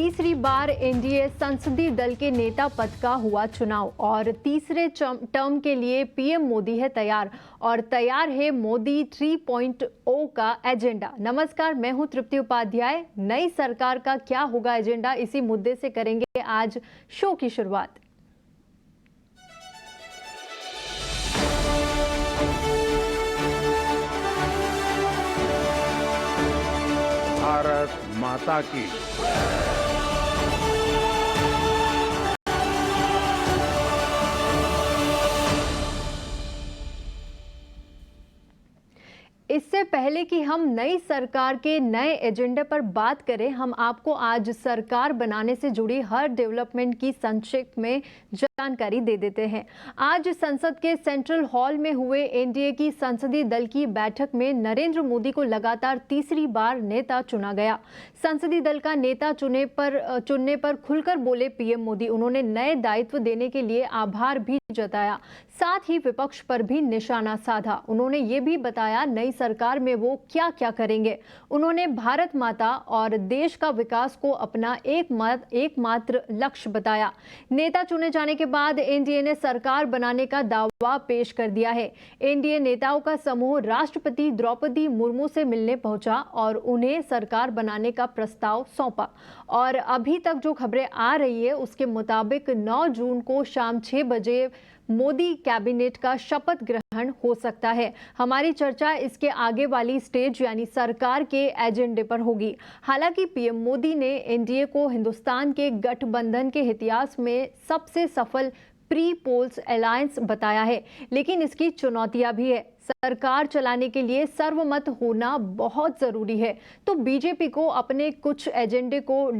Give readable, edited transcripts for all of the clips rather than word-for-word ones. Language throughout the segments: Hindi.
तीसरी बार एनडीए संसदीय दल के नेता पद का हुआ चुनाव और तीसरे टर्म के लिए पीएम मोदी है तैयार और तैयार है मोदी 3.0 का एजेंडा। नमस्कार, मैं हूं तृप्ति उपाध्याय। नई सरकार का क्या होगा एजेंडा, इसी मुद्दे से करेंगे आज शो की शुरुआत। भारत माता की। इससे पहले कि हम नई सरकार के नए एजेंडे पर बात करें, हम आपको आज सरकार बनाने से जुड़ी हर डेवलपमेंट की संक्षिप्त में जानकारी दे देते हैं। आज संसद के सेंट्रल हॉल में हुए एनडीए की संसदीय दल की बैठक में नरेंद्र मोदी को लगातार तीसरी बार नेता चुना गया। संसदीय दल का नेता चुनने पर खुलकर बोले पीएम मोदी। उन्होंने नए दायित्व देने के लिए आभार भी जताया, साथ ही विपक्ष पर भी निशाना साधा। उन्होंने ये भी बताया नई सरकार में वो क्या क्या करेंगे। उन्होंने भारत माता और देश का विकास को अपना एकमात्र लक्ष्य बताया। नेता चुने जाने के बाद एनडीए ने सरकार बनाने का दावा पेश कर दिया है। एनडीए नेताओं का समूह राष्ट्रपति द्रौपदी मुर्मू से मिलने पहुंचा और उन्हें सरकार बनाने का प्रस्ताव सौंपा। और अभी तक जो खबरें आ रही है उसके मुताबिक 9 जून को शाम 6 बजे मोदी कैबिनेट का शपथ ग्रहण हो सकता है। हमारी चर्चा इसके आगे वाली स्टेज यानी सरकार के एजेंडे पर होगी। हालांकि पीएम मोदी ने एनडीए को हिंदुस्तान के गठबंधन के इतिहास में सबसे सफल प्री पोल्स अलायंस बताया है, लेकिन इसकी चुनौतियां भी है। सरकार चलाने के लिए सर्वमत होना बहुत जरूरी है, तो बीजेपी को अपने कुछ एजेंडे को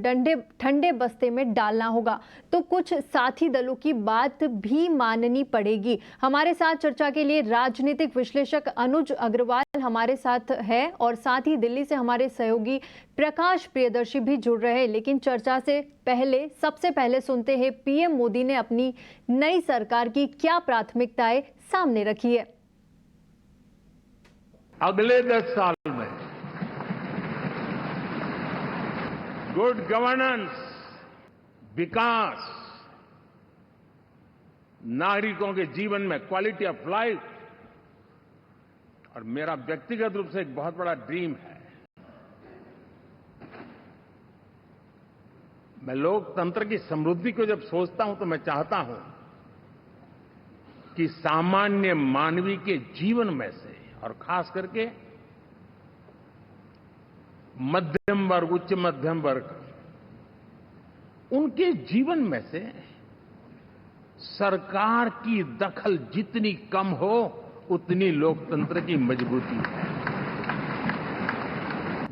ठंडे बस्ते में डालना होगा, तो कुछ साथी दलों की बात भी माननी पड़ेगी। हमारे साथ चर्चा के लिए राजनीतिक विश्लेषक अनुज अग्रवाल हमारे साथ है और साथ ही दिल्ली से हमारे सहयोगी प्रकाश प्रियदर्शी भी जुड़ रहे हैं। लेकिन चर्चा से सबसे पहले सुनते हैं पीएम मोदी ने अपनी नई सरकार की क्या प्राथमिकताएं सामने रखी है। अगले 10 साल में गुड गवर्नेंस, विकास, नागरिकों के जीवन में क्वालिटी ऑफ लाइफ और मेरा व्यक्तिगत रूप से एक बहुत बड़ा ड्रीम है, मैं लोकतंत्र की समृद्धि को जब सोचता हूं तो मैं चाहता हूं कि सामान्य मानवीय के जीवन में से और खास करके मध्यम वर्ग, उच्च मध्यम वर्ग, उनके जीवन में से सरकार की दखल जितनी कम हो उतनी लोकतंत्र की मजबूती है।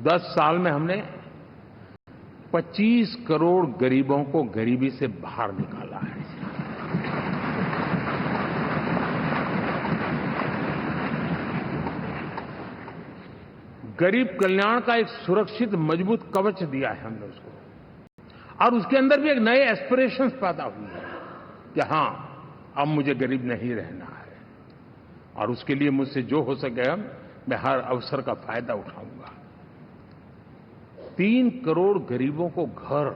10 साल में हमने 25 करोड़ गरीबों को गरीबी से बाहर निकाला है। गरीब कल्याण का एक सुरक्षित मजबूत कवच दिया है हमने उसको, और उसके अंदर भी एक नए एस्पिरेशंस पैदा हुए हैं कि हां, अब मुझे गरीब नहीं रहना है और उसके लिए मुझसे जो हो सके मैं हर अवसर का फायदा उठाऊंगा। 3 करोड़ गरीबों को घर,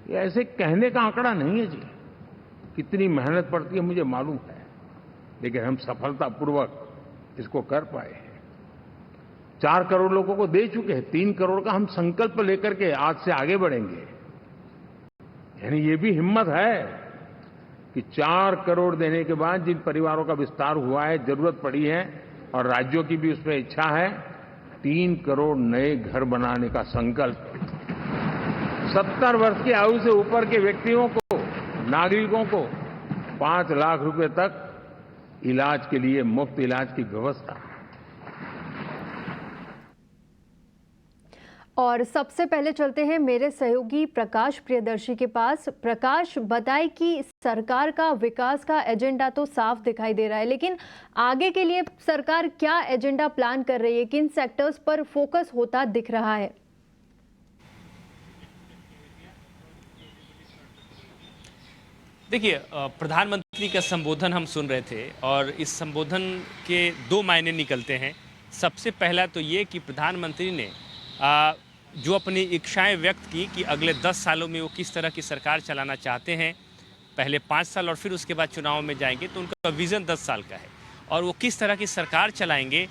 ये ऐसे कहने का आंकड़ा नहीं है जी, कितनी मेहनत पड़ती है मुझे मालूम है, लेकिन हम सफलतापूर्वक इसको कर पाए हैं। 4 करोड़ लोगों को दे चुके हैं, 3 करोड़ का हम संकल्प लेकर के आज से आगे बढ़ेंगे। यानी ये भी हिम्मत है कि 4 करोड़ देने के बाद जिन परिवारों का विस्तार हुआ है, जरूरत पड़ी है और राज्यों की भी उसमें इच्छा है, 3 करोड़ नए घर बनाने का संकल्प। 70 वर्ष की आयु से ऊपर के व्यक्तियों को, नागरिकों को 5 लाख रुपए तक इलाज के लिए मुफ्त इलाज की व्यवस्था। और सबसे पहले चलते हैं मेरे सहयोगी प्रकाश प्रियदर्शी के पास। प्रकाश, बताएं कि सरकार का विकास का एजेंडा तो साफ दिखाई दे रहा है, लेकिन आगे के लिए सरकार क्या एजेंडा प्लान कर रही है, किन सेक्टर्स पर फोकस होता दिख रहा है? देखिए, प्रधानमंत्री का संबोधन हम सुन रहे थे और इस संबोधन के 2 मायने निकलते हैं। सबसे पहला तो ये कि प्रधानमंत्री ने जो अपनी इच्छाएं व्यक्त की कि अगले 10 सालों में वो किस तरह की सरकार चलाना चाहते हैं। पहले 5 साल और फिर उसके बाद चुनाव में जाएंगे, तो उनका विज़न 10 साल का है और वो किस तरह की सरकार चलाएंगे,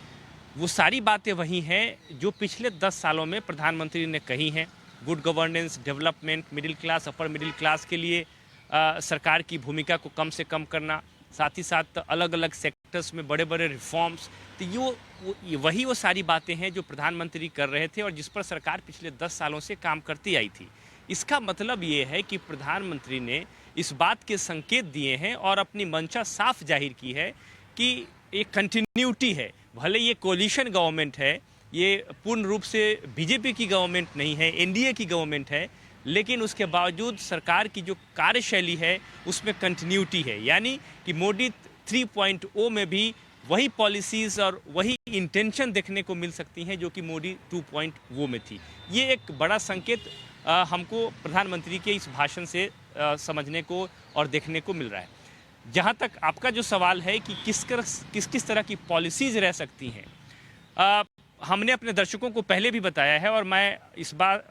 वो सारी बातें वही हैं जो पिछले 10 सालों में प्रधानमंत्री ने कही हैं। Good governance, development, middle class, upper middle class के लिए सरकार की भूमिका को कम से कम करना, साथ ही साथ अलग अलग सेक्टर्स में बड़े बड़े रिफॉर्म्स। तो वही वो सारी बातें हैं जो प्रधानमंत्री कर रहे थे और जिस पर सरकार पिछले 10 सालों से काम करती आई थी। इसका मतलब ये है कि प्रधानमंत्री ने इस बात के संकेत दिए हैं और अपनी मंशा साफ जाहिर की है कि एक कंटिन्यूटी है। भले ये कोलिशन गवर्नमेंट है, ये पूर्ण रूप से बीजेपी की गवर्नमेंट नहीं है, एनडीए की गवर्नमेंट है, लेकिन उसके बावजूद सरकार की जो कार्यशैली है उसमें कंटिन्यूटी है। यानी कि मोदी 3.0 में भी वही पॉलिसीज़ और वही इंटेंशन देखने को मिल सकती हैं जो कि मोदी 2.0 में थी। ये एक बड़ा संकेत हमको प्रधानमंत्री के इस भाषण से समझने को और देखने को मिल रहा है। जहाँ तक आपका जो सवाल है कि किस तरह की पॉलिसीज़ रह सकती हैं, हमने अपने दर्शकों को पहले भी बताया है और मैं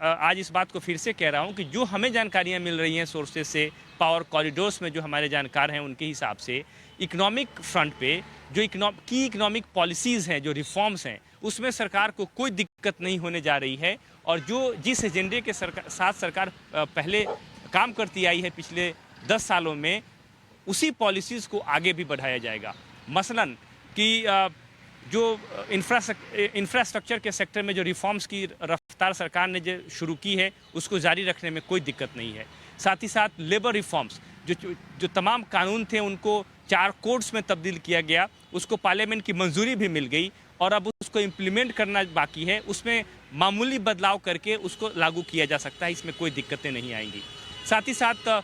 आज इस बात को फिर से कह रहा हूं कि जो हमें जानकारियां मिल रही हैं सोर्सेज से, पावर कॉरिडोर्स में जो हमारे जानकार हैं उनके हिसाब से इकोनॉमिक फ्रंट पे जो इकोनॉमिक पॉलिसीज़ हैं, जो रिफॉर्म्स हैं, उसमें सरकार को कोई दिक्कत नहीं होने जा रही है। और जिस एजेंडे के साथ सरकार पहले काम करती आई है पिछले 10 सालों में, उसी पॉलिसीज़ को आगे भी बढ़ाया जाएगा। मसलन कि जो इंफ्रास्ट्रक्चर के सेक्टर में जो रिफॉर्म्स की रफ्तार सरकार ने जो शुरू की है उसको जारी रखने में कोई दिक्कत नहीं है। साथ ही साथ लेबर रिफॉर्म्स, जो तमाम कानून थे उनको 4 कोड्स में तब्दील किया गया, उसको पार्लियामेंट की मंजूरी भी मिल गई और अब उसको इम्प्लीमेंट करना बाकी है। उसमें मामूली बदलाव करके उसको लागू किया जा सकता है, इसमें कोई दिक्कतें नहीं आएंगी। साथ ही साथ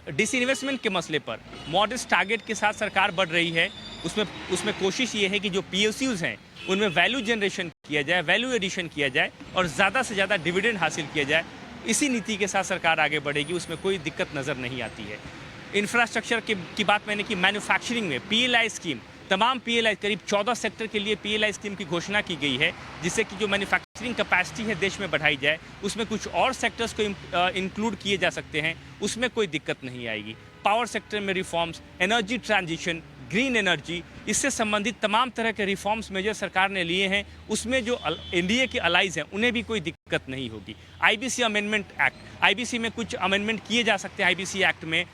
डिसइन्वेस्टमेंट के मसले पर मॉडेस्ट टारगेट के साथ सरकार बढ़ रही है। उसमें कोशिश ये है कि जो PSUs हैं उनमें वैल्यू जनरेशन किया जाए, वैल्यू एडिशन किया जाए और ज़्यादा से ज़्यादा डिविडेंड हासिल किया जाए। इसी नीति के साथ सरकार आगे बढ़ेगी, उसमें कोई दिक्कत नज़र नहीं आती है। इंफ्रास्ट्रक्चर की बात मैंने की। मैन्युफैक्चरिंग में PLI स्कीम, तमाम PLI करीब 14 सेक्टर के लिए PLI स्कीम की घोषणा की गई है, जिससे कि जो मैन्युफैक्चरिंग कैपेसिटी है देश में बढ़ाई जाए। उसमें कुछ और सेक्टर्स को इंक्लूड किए जा सकते हैं, उसमें कोई दिक्कत नहीं आएगी। पावर सेक्टर में reforms, energy transition, green energy, इससे संबंधित तमाम तरह के रिफॉर्म्स मेजर सरकार ने लिए हैं। उसमें जो एनडीए के अलाइज हैं उन्हें भी कोई दिक्कत नहीं होगी। IBC अमेंडमेंट एक्ट, IBC में कुछ अमेंडमेंट किए जा सकते हैं IBC एक्ट में,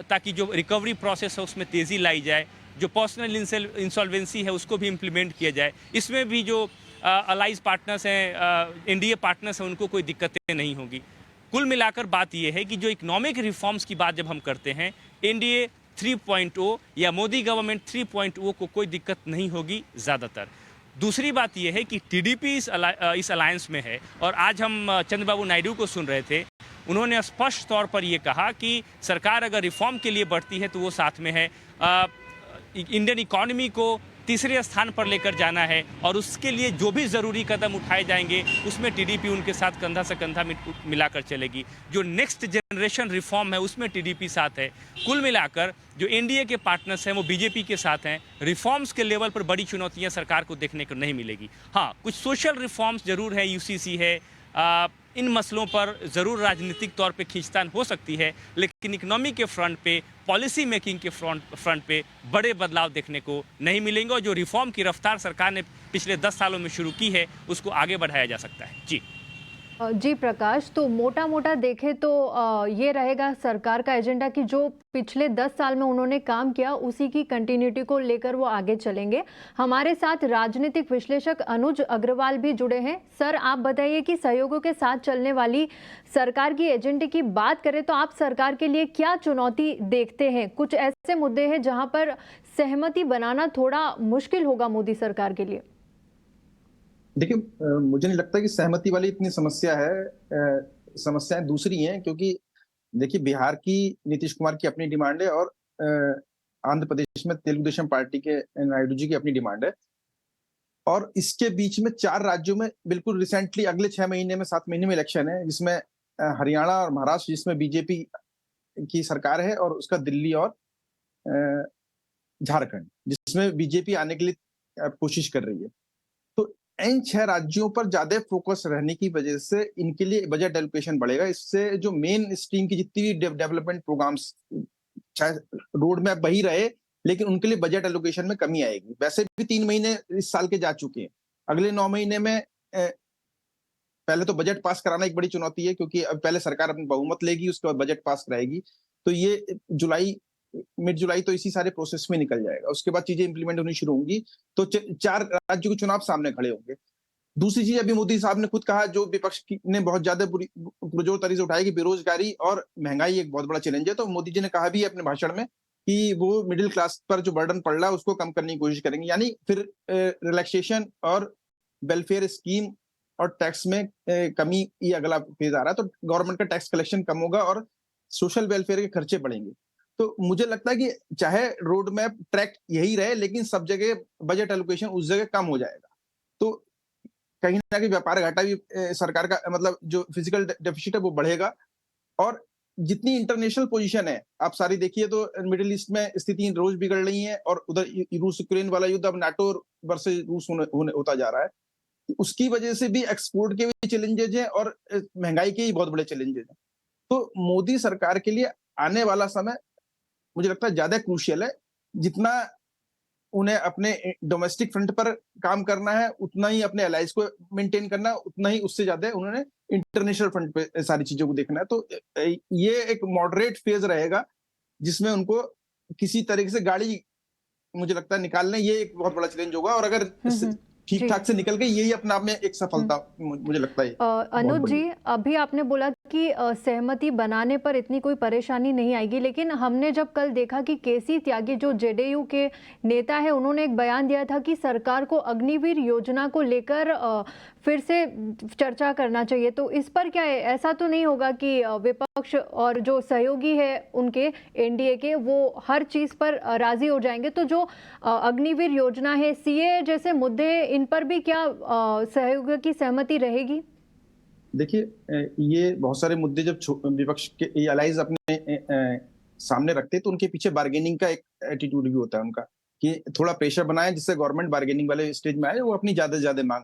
ताकि जो रिकवरी प्रोसेस है उसमें तेज़ी लाई जाए। जो पर्सनल इंसॉल्वेंसी है उसको भी इम्प्लीमेंट किया जाए। इसमें भी जो अलाइज पार्टनर्स हैं, एनडीए पार्टनर्स हैं, उनको कोई दिक्कतें नहीं होगी। कुल मिलाकर बात यह है कि जो इकोनॉमिक रिफॉर्म्स की बात जब हम करते हैं, एनडीए 3.0 या मोदी गवर्नमेंट 3.0 को कोई दिक्कत नहीं होगी ज़्यादातर। दूसरी बात यह है कि TDP इस अलायंस में है और आज हम चंद्रबाबू नायडू को सुन रहे थे, उन्होंने स्पष्ट तौर पर यह कहा कि सरकार अगर रिफॉर्म के लिए बढ़ती है तो वो साथ में है। इंडियन इकॉनमी को तीसरे स्थान पर लेकर जाना है और उसके लिए जो भी ज़रूरी कदम उठाए जाएंगे उसमें TDP उनके साथ कंधा से कंधा मिलाकर चलेगी। जो नेक्स्ट जनरेशन रिफॉर्म है उसमें TDP साथ है। कुल मिलाकर जो एनडीए के पार्टनर्स हैं वो बीजेपी के साथ हैं। रिफॉर्म्स के लेवल पर बड़ी चुनौतियां सरकार को देखने को नहीं मिलेगी। हाँ, कुछ सोशल रिफॉर्म्स जरूर है, UCC है, इन मसलों पर ज़रूर राजनीतिक तौर पे खींचतान हो सकती है, लेकिन इकोनॉमी के फ्रंट पे, पॉलिसी मेकिंग के फ्रंट पे बड़े बदलाव देखने को नहीं मिलेंगे और जो रिफॉर्म की रफ्तार सरकार ने पिछले 10 सालों में शुरू की है उसको आगे बढ़ाया जा सकता है। जी प्रकाश, तो मोटा मोटा देखें तो ये रहेगा सरकार का एजेंडा कि जो पिछले 10 साल में उन्होंने काम किया उसी की कंटिन्यूटी को लेकर वो आगे चलेंगे। हमारे साथ राजनीतिक विश्लेषक अनुज अग्रवाल भी जुड़े हैं। सर, आप बताइए कि सहयोगों के साथ चलने वाली सरकार की एजेंडे की बात करें तो आप सरकार के लिए क्या चुनौती देखते हैं? कुछ ऐसे मुद्दे हैं जहां पर सहमति बनाना थोड़ा मुश्किल होगा मोदी सरकार के लिए? देखिए, मुझे नहीं लगता कि सहमति वाली इतनी समस्या है। समस्याएं दूसरी हैं, क्योंकि देखिए, बिहार की नीतीश कुमार की अपनी डिमांड है और आंध्र प्रदेश में तेलुगु देशम पार्टी के नायडू जी की अपनी डिमांड है। और इसके बीच में 4 राज्यों में बिल्कुल रिसेंटली अगले 6 महीने में 7 महीने में इलेक्शन है, जिसमें हरियाणा और महाराष्ट्र जिसमें बीजेपी की सरकार है, और उसका दिल्ली और झारखंड जिसमें बीजेपी आने के लिए कोशिश कर रही है। तो इन 6 राज्यों पर ज्यादा फोकस रहने की वजह से इनके लिए बजट एलोकेशन बढ़ेगा। इससे जो मेन स्ट्रीम की जितनी भी डेवलपमेंट प्रोग्राम्स, चाहे रोड मैप वही रहे, लेकिन उनके लिए बजट एलोकेशन में कमी आएगी। वैसे भी 3 महीने इस साल के जा चुके हैं। अगले 9 महीने में पहले तो बजट पास कराना एक बड़ी चुनौती है, क्योंकि अब पहले सरकार अपनी बहुमत लेगी, उसके बाद बजट पास कराएगी। तो ये मिड जुलाई तो इसी सारे प्रोसेस में निकल जाएगा। उसके बाद चीजें इंप्लीमेंट होनी शुरू होंगी, तो 4 राज्यों के चुनाव सामने खड़े होंगे। दूसरी चीज, अभी मोदी साहब ने खुद कहा, जो विपक्ष ने बहुत ज्यादा पुरजोर तरीके से उठाई, कि बेरोजगारी और महंगाई एक बहुत बड़ा चैलेंज है। तो मोदी जी ने कहा भी अपने भाषण में कि वो मिडिल क्लास पर जो बर्डन पड़ रहा है उसको कम करने की कोशिश करेंगे। यानी फिर रिलैक्सेशन और वेलफेयर स्कीम और टैक्स में कमी, ये अगला फेज आ रहा है। तो गवर्नमेंट का टैक्स कलेक्शन कम होगा और सोशल वेलफेयर के खर्चे बढ़ेंगे। तो मुझे लगता है कि चाहे रोड मैप ट्रैक यही रहे, लेकिन सब जगह बजट एलोकेशन उस जगह कम हो जाएगा। तो कहीं ना कहीं व्यापार घाटा भी सरकार का, मतलब जो फिजिकल डेफिसिट है वो बढ़ेगा। और जितनी इंटरनेशनल पोजीशन है, आप सारी देखिए तो मिडिल ईस्ट में स्थिति रोज बिगड़ रही है, और उधर रूस यूक्रेन वाला युद्ध अब नाटो वर्सेस रूस होता जा रहा है। उसकी वजह से भी एक्सपोर्ट के भी चैलेंजेज हैं और महंगाई के भी बहुत बड़े चैलेंजेज हैं। तो मोदी सरकार के लिए आने वाला समय मुझे लगता है ज्यादा क्रूशियल है। जितना उन्हें अपने डोमेस्टिक फ्रंट पर काम करना है, उतना ही अपने एलाइज को मेंटेन करना है, उतना ही उससे ज्यादा उन्होंने इंटरनेशनल फ्रंट पे सारी चीजों को देखना है। तो ये एक मॉडरेट फेज रहेगा, जिसमें उनको किसी तरीके से गाड़ी, मुझे लगता है, निकालने, ये एक बहुत बड़ा चैलेंज होगा। और अगर ठीक ठाक से निकल गई, यही अपने आप में एक सफलता मुझे लगता है। अनुज जी, अभी आपने बोला कि सहमति बनाने पर इतनी कोई परेशानी नहीं आएगी, लेकिन हमने जब कल देखा कि केसी त्यागी जो जेडीयू के नेता है, उन्होंने एक बयान दिया था कि सरकार को अग्निवीर योजना को लेकर फिर से चर्चा करना चाहिए। तो इस पर क्या है, ऐसा तो नहीं होगा कि विपक्ष और जो सहयोगी है उनके एनडीए के, वो हर चीज पर राजी हो जाएंगे? तो जो अग्निवीर योजना है, सीए जैसे मुद्दे, इन पर भी क्या सहयोग की सहमति रहेगी? देखिए, ये बहुत सारे मुद्दे जब विपक्ष के अलाइज अपने सामने रखते हैं, तो उनके पीछे बार्गेनिंग का एक एटीट्यूड भी होता है उनका, कि थोड़ा प्रेशर बनाए जिससे गवर्नमेंट बार्गेनिंग वाले स्टेज में आए, वो अपनी ज्यादा से ज्यादा मांग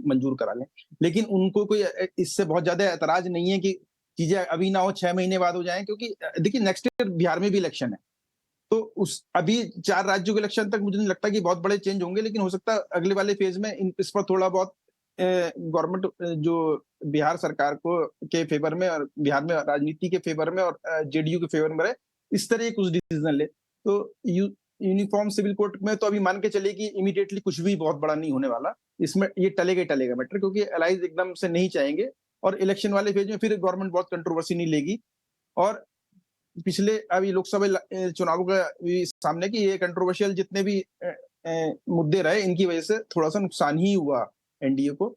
मंजूर करा लें। लेकिन उनको कोई इससे बहुत ज्यादा ऐतराज नहीं है कि चीजें अभी ना हो, 6 महीने बाद हो जाएं, क्योंकि देखिए नेक्स्ट ईयर बिहार में भी इलेक्शन है। तो अभी 4 राज्यों के इलेक्शन तक मुझे नहीं लगता कि बहुत बड़े चेंज होंगे, लेकिन हो सकता है अगले वाले फेज में इस पर थोड़ा बहुत गवर्नमेंट जो बिहार सरकार को के फेवर में और बिहार में राजनीति के फेवर में और जेडीयू के फेवर में रहे, इस तरह कुछ डिसीजन ले। तो यूनिफॉर्म सिविल कोड में तो अभी मान के चले कि इमीडिएटली कुछ भी बहुत बड़ा नहीं होने वाला, इसमें ये टलेगा मैटर, क्योंकि अलाइज एकदम से नहीं चाहेंगे। और इलेक्शन वाले फेज में फिर गवर्नमेंट बहुत कंट्रोवर्सी नहीं लेगी। और पिछले अभी लोकसभा चुनावों का भी सामने की ये कंट्रोवर्शियल जितने भी मुद्दे रहे, इनकी वजह से थोड़ा सा नुकसान ही हुआ एनडीए को।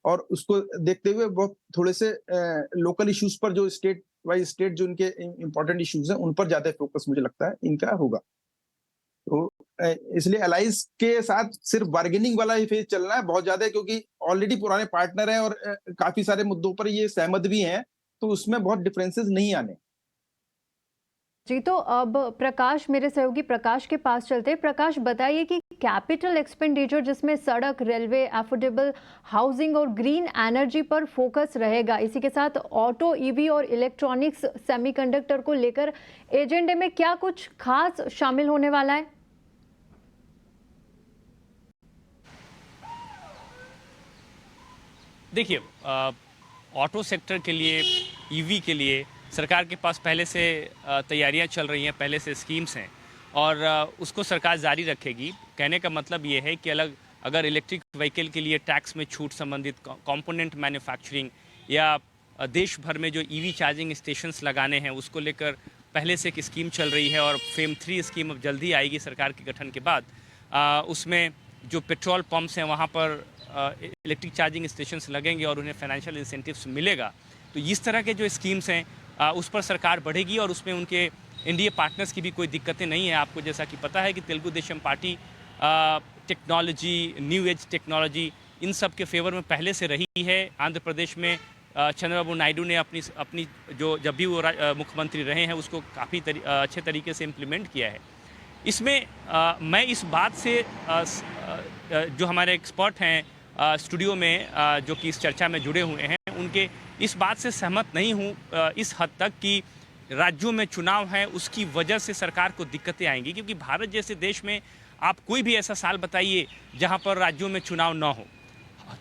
और उसको देखते हुए बहुत थोड़े से लोकल इश्यूज पर, जो स्टेट वाइज स्टेट जो इनके इंपॉर्टेंट इश्यूज हैं, उन पर ज्यादा फोकस मुझे लगता है इनका होगा। तो इसलिए अलाइज के साथ सिर्फ बार्गेनिंग वाला ही फेज चलना है बहुत ज्यादा, क्योंकि ऑलरेडी पुराने पार्टनर हैं और काफी सारे मुद्दों पर ये सहमत भी हैं, तो उसमें बहुत डिफरेंसेस नहीं आने जी। तो अब प्रकाश, मेरे सहयोगी प्रकाश के पास चलते हैं। प्रकाश, बताइए कि कैपिटल एक्सपेंडिचर जिसमें सड़क, रेलवे, अफोर्डेबल हाउसिंग और ग्रीन एनर्जी पर फोकस रहेगा, इसी के साथ ऑटो, ईवी और इलेक्ट्रॉनिक्स, सेमीकंडक्टर को लेकर एजेंडे में क्या कुछ खास शामिल होने वाला है? देखिए, ऑटो सेक्टर के लिए, ईवी के लिए सरकार के पास पहले से तैयारियां चल रही हैं, पहले से स्कीम्स हैं और उसको सरकार जारी रखेगी। कहने का मतलब ये है कि अगर इलेक्ट्रिक व्हीकल के लिए टैक्स में छूट संबंधित कंपोनेंट मैन्युफैक्चरिंग या देश भर में जो ईवी चार्जिंग स्टेशंस लगाने हैं, उसको लेकर पहले से एक स्कीम चल रही है और फेम 3 स्कीम अब जल्दी आएगी सरकार के गठन के बाद। उसमें जो पेट्रोल पंप्स हैं वहाँ पर इलेक्ट्रिक चार्जिंग स्टेशंस लगेंगे और उन्हें फाइनेंशियल इंसेंटिव्स मिलेगा। तो इस तरह के जो स्कीम्स हैं उस पर सरकार बढ़ेगी और उसमें उनके एनडीए पार्टनर्स की भी कोई दिक्कतें नहीं है। आपको जैसा कि पता है कि Telugu Desam Party technology, new age technology, इन सब के फेवर में पहले से रही है। आंध्र प्रदेश में चंद्रबाबू नायडू ने अपनी जो जब भी वो मुख्यमंत्री रहे हैं उसको काफ़ी अच्छे तरीके से इम्प्लीमेंट किया है। इसमें मैं इस बात से जो हमारे एक्सपर्ट हैं स्टूडियो में जो कि इस चर्चा में जुड़े हुए हैं, उनके इस बात से सहमत नहीं हूँ इस हद तक कि राज्यों में चुनाव है उसकी वजह से सरकार को दिक्कतें आएंगी, क्योंकि भारत जैसे देश में आप कोई भी ऐसा साल बताइए जहां पर राज्यों में चुनाव ना हो।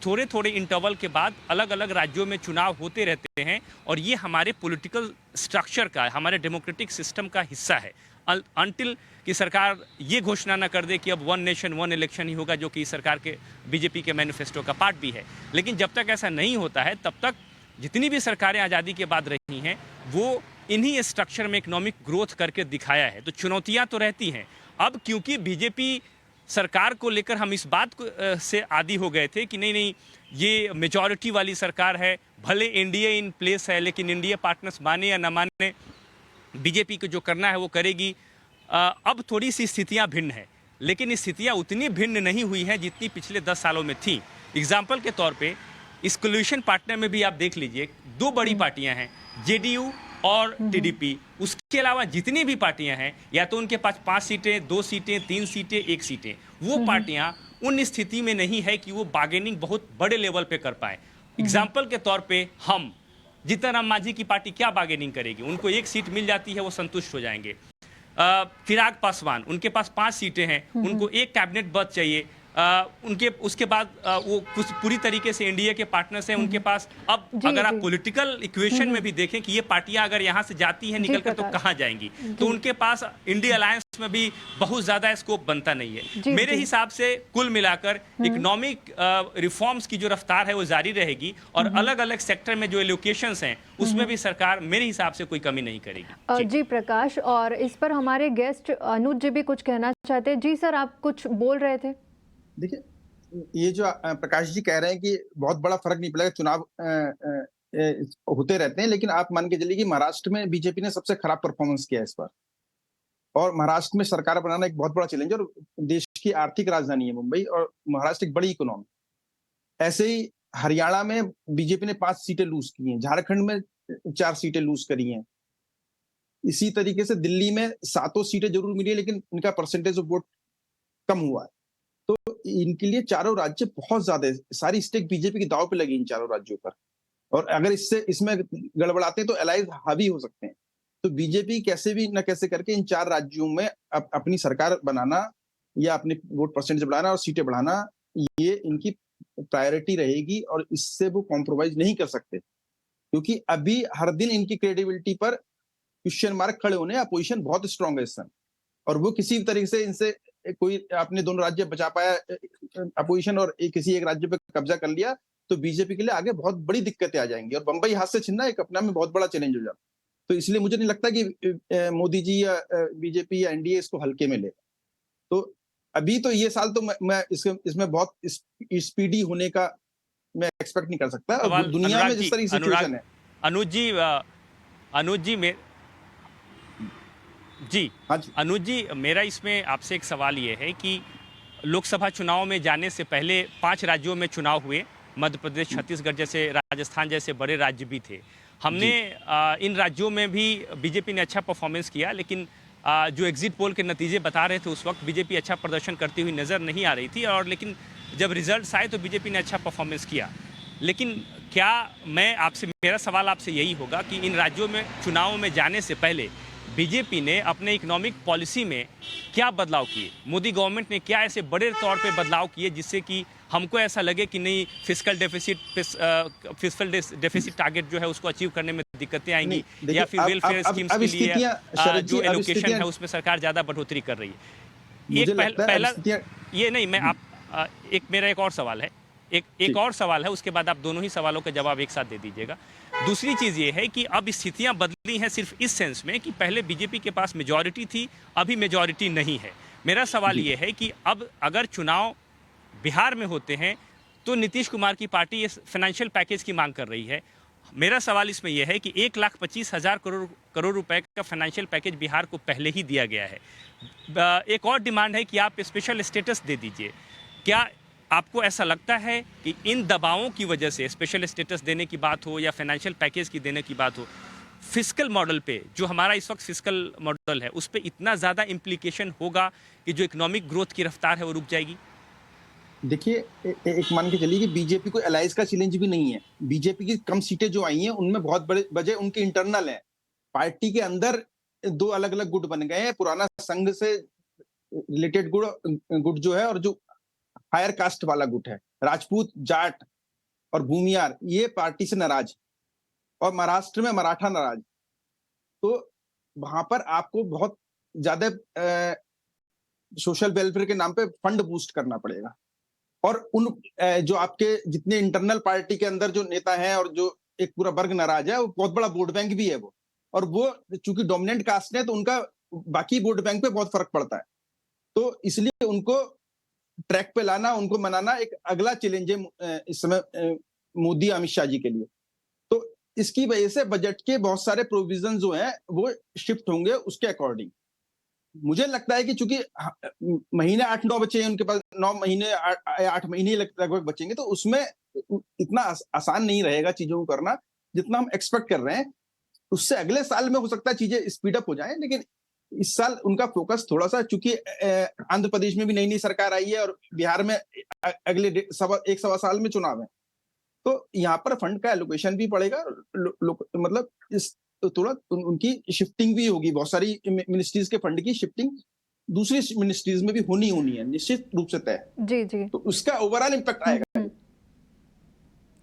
थोड़े थोड़े इंटरवल के बाद अलग अलग राज्यों में चुनाव होते रहते हैं और ये हमारे पॉलिटिकल स्ट्रक्चर का, हमारे डेमोक्रेटिक सिस्टम का हिस्सा है, अनटिल कि सरकार ये घोषणा ना कर दे कि अब वन नेशन वन इलेक्शन ही होगा, जो कि सरकार के बीजेपी के मैनिफेस्टो का पार्ट भी है। लेकिन जब तक ऐसा नहीं होता है तब तक जितनी भी सरकारें आज़ादी के बाद रही हैं वो इन्हीं स्ट्रक्चर में इकोनॉमिक ग्रोथ करके दिखाया है। तो चुनौतियां तो रहती हैं। अब क्योंकि बीजेपी सरकार को लेकर हम इस बात को से आदी हो गए थे कि नहीं ये मेजॉरिटी वाली सरकार है, भले एनडीए इन प्लेस है लेकिन एनडीए पार्टनर्स माने या न माने बीजेपी को जो करना है वो करेगी। अब थोड़ी सी स्थितियां भिन्न हैं, लेकिन ये स्थितियां उतनी भिन्न नहीं हुई हैं जितनी पिछले 10 सालों में थी। एग्जाम्पल के तौर पे इस कोलिशन पार्टनर में भी आप देख लीजिए, 2 बड़ी पार्टियां हैं, जेडीयू और टीडीपी। उसके अलावा जितनी भी पार्टियां हैं, या तो उनके पास 5 सीटें, 2 सीटें, 3 सीटें, 1 सीटें, वो पार्टियां उन स्थिति में नहीं है कि वो बार्गेनिंग बहुत बड़े लेवल पे कर पाए। एग्जाम्पल के तौर पे हम जीतन मांझी की पार्टी क्या बार्गेनिंग करेगी? उनको 1 सीट मिल जाती है, वो संतुष्ट हो जाएंगे। चिराग पासवान, उनके पास 5 सीटें हैं, उनको 1 कैबिनेट बर्थ चाहिए। उनके उसके बाद वो कुछ पूरी तरीके से एनडीए के पार्टनर्स हैं उनके पास। अब अगर आप पॉलिटिकल इक्वेशन में भी देखें कि ये पार्टियां अगर यहां से जाती हैं निकलकर तो कहां जाएंगी, तो उनके पास इंडिया अलायंस में भी बहुत ज्यादा स्कोप बनता नहीं है। मेरे हिसाब से कुल मिलाकर इकोनॉमिक रिफॉर्म्स की जो रफ्तार है वो जारी रहेगी और अलग अलग सेक्टर में जो एलोकेशंस हैं उसमें भी सरकार मेरे हिसाब से कोई कमी नहीं करेगी। जी प्रकाश, और इस पर हमारे गेस्ट अनुज जी भी कुछ कहना चाहते हैं। जी सर, आप कुछ बोल रहे थे। देखिए, ये जो प्रकाश जी कह रहे हैं कि बहुत बड़ा फर्क नहीं पड़ेगा, चुनाव होते रहते हैं, लेकिन आप मान के चलिए कि महाराष्ट्र में बीजेपी ने सबसे खराब परफॉर्मेंस किया है इस बार, और महाराष्ट्र में सरकार बनाना एक बहुत बड़ा चैलेंज है। और देश की आर्थिक राजधानी है मुंबई, और महाराष्ट्र एक बड़ी इकोनॉमी। ऐसे ही हरियाणा में बीजेपी ने 5 सीटें लूज की हैं, झारखंड में 4 सीटें लूज करी हैं। इसी तरीके से दिल्ली में 7 सीटें जरूर मिली है, लेकिन इनका परसेंटेज ऑफ वोट कम हुआ है। तो इनके लिए चारों राज्य बहुत ज्यादा है, सारी स्टेक बीजेपी की दांव पे लगी इन चारों राज्यों पर, और अगर इसमें गड़बड़ाते हैं तो एलाइज हावी हो सकते हैं। तो बीजेपी कैसे भी न कैसे करके इन 4 राज्यों में अपनी सरकार बनाना या अपने वोट परसेंटेज बढ़ाना और सीटें बढ़ाना, ये इनकी प्रायोरिटी रहेगी, और इससे वो कॉम्प्रोमाइज नहीं कर सकते, क्योंकि अभी हर दिन इनकी क्रेडिबिलिटी पर क्वेश्चन मार्क खड़े होने। अपोजिशन बहुत स्ट्रांग है इस समय, और वो किसी भी तरीके से इनसे कोई अपने दोनों राज्य बचा पाया अपोजिशन और किसी एक राज्य पे कब्जा कर लिया, तो बीजेपी के लिए आगे बहुत बड़ी दिक्कतें आ जाएंगी, और बंबई हाथ से छीनना एक अपने में बहुत बड़ा चैलेंज हो जाता। तो इसलिए मुझे नहीं लगता कि मोदी जी या बीजेपी या एनडीए इसको हल्के में ले। तो अभी तो ये साल तो मैं इसमें बहुत स्पीडी होने का मैं एक्सपेक्ट नहीं कर सकता। और दुनिया में जिस तरह की सिचुएशन है, अनुज जी, अनुज जी, मेरा इसमें आपसे एक सवाल ये है कि लोकसभा चुनाव में जाने से पहले 5 राज्यों में चुनाव हुए, मध्य प्रदेश, छत्तीसगढ़ जैसे, राजस्थान जैसे बड़े राज्य भी थे। हमने इन राज्यों में भी बीजेपी ने अच्छा परफॉर्मेंस किया, लेकिन जो एग्जिट पोल के नतीजे बता रहे थे उस वक्त बीजेपी अच्छा प्रदर्शन करती हुई नज़र नहीं आ रही थी, और लेकिन जब रिजल्ट्स आए तो बीजेपी ने अच्छा परफॉर्मेंस किया। लेकिन क्या मेरा सवाल आपसे यही होगा कि इन राज्यों में चुनाव में जाने से पहले बीजेपी ने अपने इकोनॉमिक पॉलिसी में क्या बदलाव किए? मोदी गवर्नमेंट ने क्या ऐसे बड़े तौर पे बदलाव किए जिससे कि हमको ऐसा लगे कि नहीं फिस्कल डेफिसिट टारगेट जो है उसको अचीव करने में दिक्कतें आएंगी, या फिर वेलफेयर स्कीम्स के लिए जो एलोकेशन है उसमें सरकार ज़्यादा बढ़ोतरी कर रही है? पहला ये नहीं, मैं मेरा एक और सवाल है, एक और सवाल है, उसके बाद आप दोनों ही सवालों के जवाब एक साथ दे दीजिएगा। दूसरी चीज़ ये है कि अब स्थितियां बदली हैं सिर्फ इस सेंस में कि पहले बीजेपी के पास मेजॉरिटी थी, अभी मेजॉरिटी नहीं है। मेरा सवाल ये है कि अब अगर चुनाव बिहार में होते हैं तो नीतीश कुमार की पार्टी ये फाइनेंशियल पैकेज की मांग कर रही है। मेरा सवाल इसमें यह है कि 1,25,000 करोड़ रुपए का फाइनेंशियल पैकेज बिहार को पहले ही दिया गया है। एक और डिमांड है कि आप स्पेशल स्टेटस दे दीजिए। क्या आपको ऐसा लगता है कि इन दबावों की वजह से, स्पेशल स्टेटस देने की बात हो या फाइनेंशियल पैकेज की देने की बात हो, फिस्कल मॉडल पे, जो हमारा इस वक्त फिस्कल मॉडल है, उस पे इतना ज़्यादा इम्प्लीकेशन होगा कि जो इकोनॉमिक ग्रोथ की रफ्तार है वो रुक जाएगी? देखिए एक मान के चलिए कि बीजेपी को अलायंस का चैलेंज भी नहीं है। बीजेपी की कम सीटें जो आई हैं उनमें बहुत बड़े वजह उनके इंटरनल है। पार्टी के अंदर दो अलग अलग गुट बन गए हैं, पुराना संघ से रिलेटेड गुट जो है और जो हायर कास्ट वाला गुट है, राजपूत, जाट और भूमियार, ये पार्टी से नाराज, और महाराष्ट्र में मराठा नाराज। तो वहां पर आपको बहुत ज्यादा सोशल वेलफेयर के नाम पे फंड बूस्ट करना पड़ेगा, और उन जो आपके जितने इंटरनल पार्टी के अंदर जो नेता हैं और जो एक पूरा वर्ग नाराज है, वो बहुत बड़ा वोट बैंक भी है वो, और वो चूंकि डोमिनेंट कास्ट है तो उनका बाकी वोट बैंक पे बहुत फर्क पड़ता है। तो इसलिए उनको ट्रैक पे लाना, उनको मनाना एक अगला चैलेंज है इस समय मोदी अमित शाह जी के लिए। तो इसकी वजह से बजट के बहुत सारे प्रोविजन जो हैं वो शिफ्ट होंगे उसके अकॉर्डिंग। मुझे लगता है कि चूंकि महीने 8-9 बचे हैं उनके पास, 9 महीने 8 महीने लगभग बचेंगे, तो उसमें इतना आसान नहीं रहेगा चीजों को करना जितना हम एक्सपेक्ट कर रहे हैं। उससे अगले साल में हो सकता है चीजें स्पीड अप हो जाएं, लेकिन इस साल उनका फोकस थोड़ा सा, चूंकि आंध्र प्रदेश में भी नई सरकार आई है और बिहार में अगले एक सवा साल में चुनाव है, तो यहाँ पर फंड का एलोकेशन भी पड़ेगा। मतलब इस थोड़ा उनकी शिफ्टिंग भी होगी, बहुत सारी मिनिस्ट्रीज के फंड की शिफ्टिंग दूसरी मिनिस्ट्रीज में भी होनी है, निश्चित रूप से तय। जी जी, तो उसका ओवरऑल इम्पैक्ट आएगा।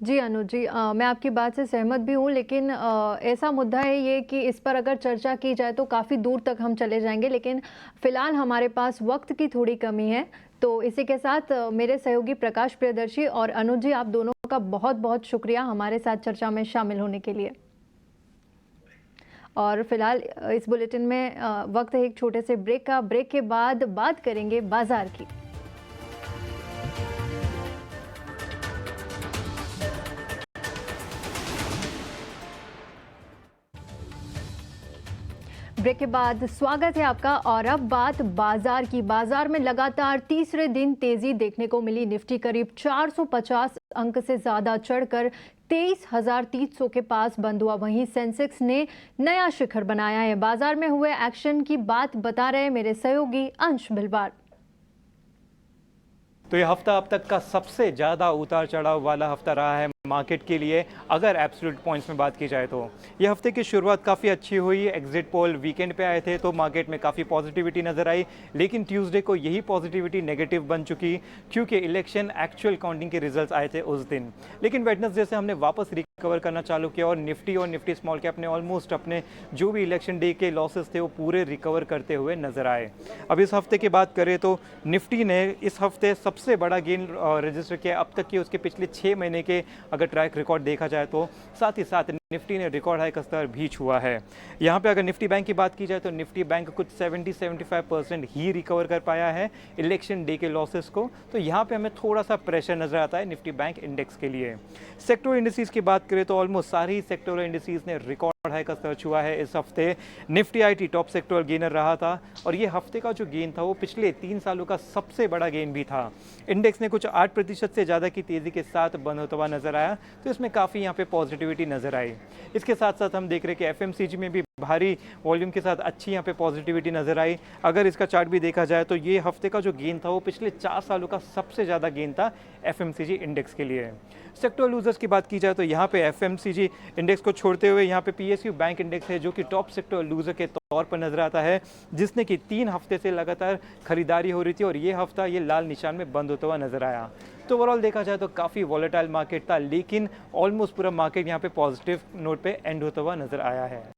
जी अनुज जी, मैं आपकी बात से सहमत भी हूँ, लेकिन ऐसा मुद्दा है ये कि इस पर अगर चर्चा की जाए तो काफ़ी दूर तक हम चले जाएंगे, लेकिन फ़िलहाल हमारे पास वक्त की थोड़ी कमी है। तो इसी के साथ मेरे सहयोगी प्रकाश प्रियदर्शी और अनुज जी, आप दोनों का बहुत बहुत शुक्रिया हमारे साथ चर्चा में शामिल होने के लिए। और फिलहाल इस बुलेटिन में वक्त है एक छोटे से ब्रेक का। ब्रेक के बाद बात करेंगे बाजार की। ब्रेक के बाद स्वागत है आपका, और अब बात बाजार की। बाजार में लगातार तीसरे दिन तेजी देखने को मिली। निफ्टी करीब 450 अंक से ज्यादा चढ़कर 23,300 के पास बंद हुआ। वहीं सेंसेक्स ने नया शिखर बनाया है। बाजार में हुए एक्शन की बात बता रहे मेरे सहयोगी अंश भिलवार। तो ये हफ्ता अब तक का सबसे ज़्यादा उतार चढ़ाव वाला हफ्ता रहा है मार्केट के लिए, अगर एब्सोल्यूट पॉइंट्स में बात की जाए तो। ये हफ्ते की शुरुआत काफ़ी अच्छी हुई। एग्जिट पोल वीकेंड पे आए थे तो मार्केट में काफ़ी पॉजिटिविटी नज़र आई, लेकिन ट्यूसडे को यही पॉजिटिविटी नेगेटिव बन चुकी, क्योंकि इलेक्शन एक्चुअल काउंटिंग के रिजल्ट्स आए थे उस दिन। लेकिन वेडनेसडे से हमने वापस रिकवर करना चालू किया और निफ्टी स्मॉल कैप ने ऑलमोस्ट अपने जो भी इलेक्शन डे के लॉसेस थे वो पूरे रिकवर करते हुए नजर आए। अब इस हफ्ते की बात करें तो निफ्टी ने इस हफ्ते सबसे बड़ा गेन रजिस्टर किया अब तक की उसके पिछले 6 महीने के अगर ट्रैक रिकॉर्ड देखा जाए तो। साथ ही साथ निफ्टी ने रिकॉर्ड हाई का स्तर भी छुआ है। यहाँ पे अगर निफ्टी बैंक की बात की जाए तो निफ्टी बैंक कुछ 70-75% ही रिकवर कर पाया है इलेक्शन डे के लॉसेस को। तो यहाँ पे हमें थोड़ा सा प्रेशर नजर आता है निफ्टी बैंक इंडेक्स के लिए। सेक्टर इंडिसेस की बात करें तो ऑलमोस्ट सारी ही सेक्टोरल इंडिसेस ने रिकॉर्ड हाई का स्तर छुआ है इस हफ्ते। Nifty IT top sectoral gainer रहा था और ये हफ्ते का जो गेन था वो पिछले 3 सालों का सबसे बड़ा गेन भी था। इंडेक्स ने कुछ 8% से ज़्यादा की तेज़ी के साथ बंद होता हुआ नजर आया, तो इसमें काफ़ी यहाँ पे पॉजिटिविटी नजर आई। इसके साथ साथ हम देख रहे हैं कि एफएमसीजी में भी भारी वॉल्यूम के साथ अच्छी यहाँ पे पॉजिटिविटी नजर आई। अगर इसका चार्ट भी देखा जाए तो ये हफ्ते का जो गेन था वो पिछले 4 सालों का सबसे ज़्यादा गेन था एफएमसीजी इंडेक्स के लिए। सेक्टर लूजर्स की बात की जाए तो यहाँ पे एफएमसीजी इंडेक्स को छोड़ते हुए यहाँ पे पीएसयू बैंक इंडेक्स है जो कि टॉप सेक्टर लूजर के तौर पर नजर आता है, जिसने कि 3 हफ्ते से लगातार खरीदारी हो रही थी और ये हफ्ता ये लाल निशान में बंद होता हुआ नजर आया। तो ओवरऑल देखा जाए तो काफ़ी वॉलेटाइल मार्केट था, लेकिन ऑलमोस्ट पूरा मार्केट यहाँ पे पॉजिटिव नोट पे एंड होता हुआ नजर आया है।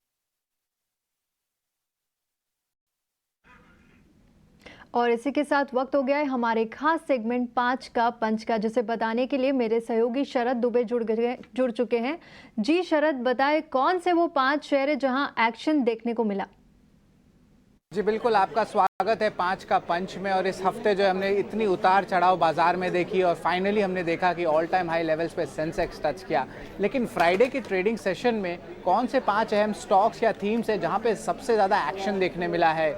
और इसी के साथ वक्त हो गया है हमारे खास सेगमेंट 5 का पंच का, जिसे बताने के लिए मेरे सहयोगी शरद दुबे जुड़ चुके हैं। जी शरद, बताएं कौन से वो 5 शेयर है जहां एक्शन देखने को मिला? जी बिल्कुल, आपका स्वागत है 5 का पंच में। और इस हफ्ते जो हमने इतनी उतार चढ़ाव बाजार में देखी और फाइनली हमने देखा कि ऑल टाइम हाई लेवल्स पे सेंसेक्स टच किया। लेकिन फ्राइडे के ट्रेडिंग सेशन में कौन से 5 अहम स्टॉक्स या थीम्स है जहां पे सबसे ज़्यादा एक्शन देखने मिला है,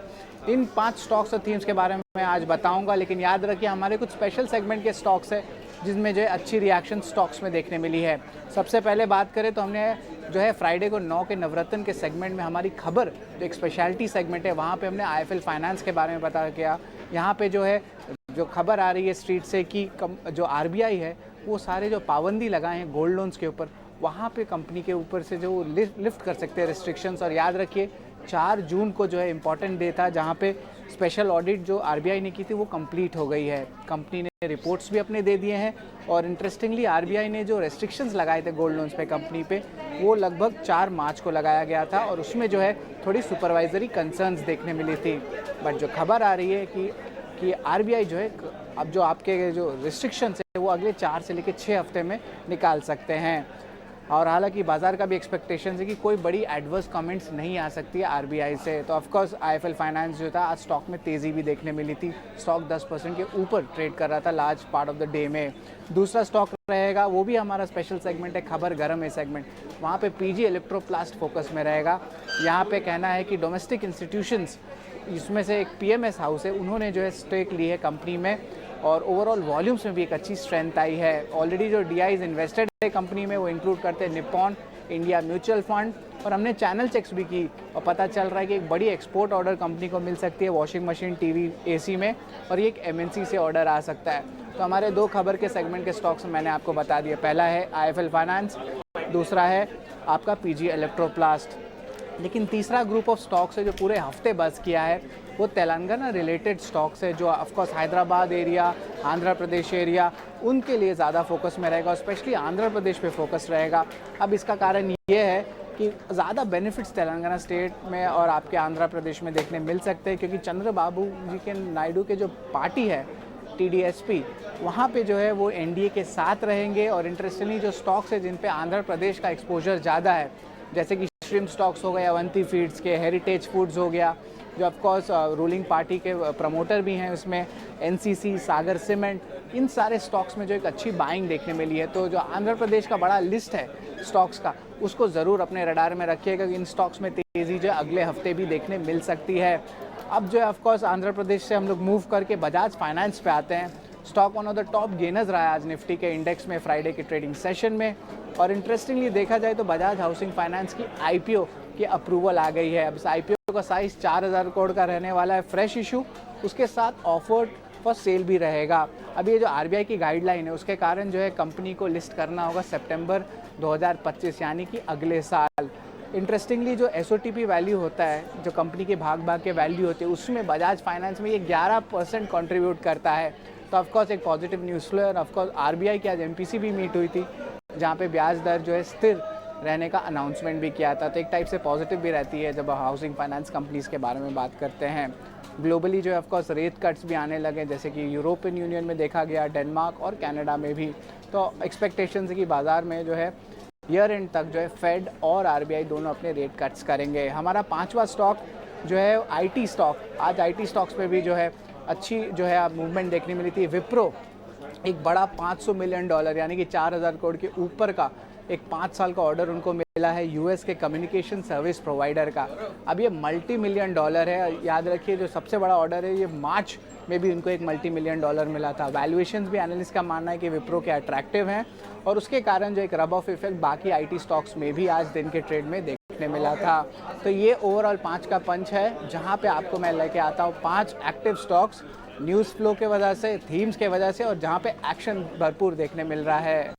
इन 5 स्टॉक्स और थीम्स के बारे में मैं आज बताऊंगा। लेकिन याद रखिए हमारे कुछ स्पेशल सेगमेंट के स्टॉक्स है जिसमें जो अच्छी रिएक्शन स्टॉक्स में देखने मिली है। सबसे पहले बात करें तो हमने जो है फ्राइडे को 9 के नवरत्न के सेगमेंट में हमारी खबर जो एक स्पेशलिटी सेगमेंट है वहाँ पे हमने आईएफएल फाइनेंस के बारे में बता किया। यहाँ पे जो है जो खबर आ रही है स्ट्रीट से कि जो आरबीआई है वो सारे जो पाबंदी लगाए हैं गोल्ड लोन्स के ऊपर, वहाँ पे कंपनी के ऊपर से जो लिफ्ट कर सकते हैं रिस्ट्रिक्शंस। और याद रखिए 4 जून को जो है इम्पॉर्टेंट डे था जहाँ पे स्पेशल ऑडिट जो आरबीआई ने की थी वो कंप्लीट हो गई है। कंपनी ने रिपोर्ट्स भी अपने दे दिए हैं और इंटरेस्टिंगली आरबीआई ने जो रेस्ट्रिक्शंस लगाए थे गोल्ड लोन्स पे कंपनी पे वो लगभग 4 मार्च को लगाया गया था और उसमें जो है थोड़ी सुपरवाइजरी कंसर्न्स देखने मिली थी। बट जो खबर आ रही है कि आरबीआई जो है अब जो आपके जो रिस्ट्रिक्शंस है वो अगले 4 से लेकर 6 हफ्ते में निकाल सकते हैं। और हालांकि बाजार का भी एक्सपेक्टेशन है कि कोई बड़ी एडवर्स कमेंट्स नहीं आ सकती है आरबीआई से। तो ऑफकोर्स आईएफएल फाइनेंस जो था आज स्टॉक में तेज़ी भी देखने मिली थी, स्टॉक 10% के ऊपर ट्रेड कर रहा था large part of the day में। दूसरा स्टॉक रहेगा वो भी हमारा स्पेशल सेगमेंट है, खबर गरम है सेगमेंट, वहाँ पे पीजी इलेक्ट्रोप्लास्ट फोकस में रहेगा। यहाँ पे कहना है कि डोमेस्टिक इंस्टीट्यूशंस, इसमें से एक पीएमएस हाउस है, उन्होंने जो है स्टेक ली है कंपनी में और ओवरऑल वॉल्यूम्स में भी एक अच्छी स्ट्रेंथ आई है। ऑलरेडी जो डीआईज इन्वेस्टेड है कंपनी में वो इंक्लूड करते हैं निप्पॉन इंडिया म्यूचुअल फंड, और हमने चैनल चेक्स भी की और पता चल रहा है कि एक बड़ी एक्सपोर्ट ऑर्डर कंपनी को मिल सकती है वॉशिंग मशीन, टीवी, एसी में, और ये एक एमएनसी से ऑर्डर आ सकता है। तो हमारे 2 खबर के सेगमेंट के स्टॉक्स मैंने आपको बता दिया, पहला है आईएफएल फाइनेंस, दूसरा है आपका पीजी इलेक्ट्रोप्लास्ट। लेकिन तीसरा ग्रुप ऑफ स्टॉक्स है जो पूरे हफ्ते बस किया है वो तेलंगाना रिलेटेड स्टॉक्स है, जो of course Hyderabad area, Andhra Pradesh area, उनके लिए ज़्यादा फोकस में रहेगा और स्पेशली आंध्र प्रदेश पे फोकस रहेगा। अब इसका कारण ये है कि ज़्यादा बेनिफिट्स तेलंगाना स्टेट में और आपके आंध्र प्रदेश में देखने मिल सकते हैं, क्योंकि चंद्रबाबू जी के नायडू के जो पार्टी है टीडीएसपी, वहाँ पे जो है वो एनडीए के साथ रहेंगे। और इंटरेस्टिंगली जो स्टॉक्स है जिन पे आंध्र प्रदेश का एक्सपोजर ज़्यादा है, जैसे कि श्रिम्प स्टॉक्स हो गए अवंती फीड्स के, हेरिटेज फूड्स हो गया जो ऑफकोर्स रूलिंग पार्टी के प्रमोटर भी हैं उसमें, एनसीसी, सागर सीमेंट, इन सारे स्टॉक्स में जो एक अच्छी बाइंग देखने मिली है। तो जो आंध्र प्रदेश का बड़ा लिस्ट है स्टॉक्स का, उसको ज़रूर अपने रडार में रखिएगा कि इन स्टॉक्स में तेज़ी जो अगले हफ्ते भी देखने मिल सकती है। अब जो है ऑफकोर्स आंध्र प्रदेश से हम लोग मूव करके बजाज फाइनेंस पे आते हैं। Stock one of the top gainers रहा है आज निफ्टी के इंडेक्स में फ्राइडे के ट्रेडिंग सेशन में। और इंटरेस्टिंगली देखा जाए तो बजाज हाउसिंग फाइनेंस की आईपीओ की अप्रूवल आ गई है। अब इस आईपीओ का साइज़ 4000 करोड़ का रहने वाला है, फ्रेश इशू, उसके साथ ऑफर्ड फॉर सेल भी रहेगा। अब ये जो आरबीआई की गाइडलाइन है उसके कारण जो है कंपनी को लिस्ट करना होगा सितंबर 2025 यानी कि अगले साल। इंटरेस्टिंगली जो एसओटीपी वैल्यू होता है, जो कंपनी के भाग के वैल्यू होती है, उसमें बजाज फाइनेंस में ये 11% कंट्रीब्यूट करता है। तो ऑफकोर्स एक पॉजिटिव न्यूज़ फ्लो है। और ऑफकोर्स आरबीआई की आज एमपीसी भी मीट हुई थी जहाँ पे ब्याज दर जो है स्थिर रहने का अनाउंसमेंट भी किया था। तो एक टाइप से पॉजिटिव भी रहती है जब हाउसिंग फाइनेंस कंपनीज़ के बारे में बात करते हैं। ग्लोबली जो है ऑफकोर्स रेट कट्स भी आने लगे, जैसे कि यूरोपियन यूनियन में देखा गया, डेनमार्क और कनाडा में भी। तो एक्सपेक्टेशन है कि बाज़ार में जो है ईयर एंड तक जो है फेड और आरबीआई दोनों अपने रेट कट्स करेंगे। हमारा 5वां स्टॉक जो है आईटी स्टॉक, आज आईटी स्टॉक्स पे भी जो है अच्छी जो है मूवमेंट देखने मिली थी। विप्रो एक बड़ा $500 मिलियन यानी कि 4000 करोड़ के ऊपर का एक 5 साल का ऑर्डर उनको मिला है यूएस के कम्युनिकेशन सर्विस प्रोवाइडर का। अब ये $multi-million है, याद रखिए जो सबसे बड़ा ऑर्डर है ये मार्च में भी उनको एक $multi-million मिला था। वैल्यूएशंस भी एनालिस्ट का मानना है कि विप्रो के अट्रैक्टिव हैं और उसके कारण जो एक रब ऑफ इफेक्ट बाकी आईटी स्टॉक्स में भी आज दिन के ट्रेड में देखने मिला था। तो ये ओवरऑल 5 का पंच है, जहाँ पे आपको मैं लेके आता हूँ 5 एक्टिव स्टॉक्स न्यूज़ फ्लो के वजह से, थीम्स के वजह से, और जहाँ पे एक्शन भरपूर देखने मिल रहा है।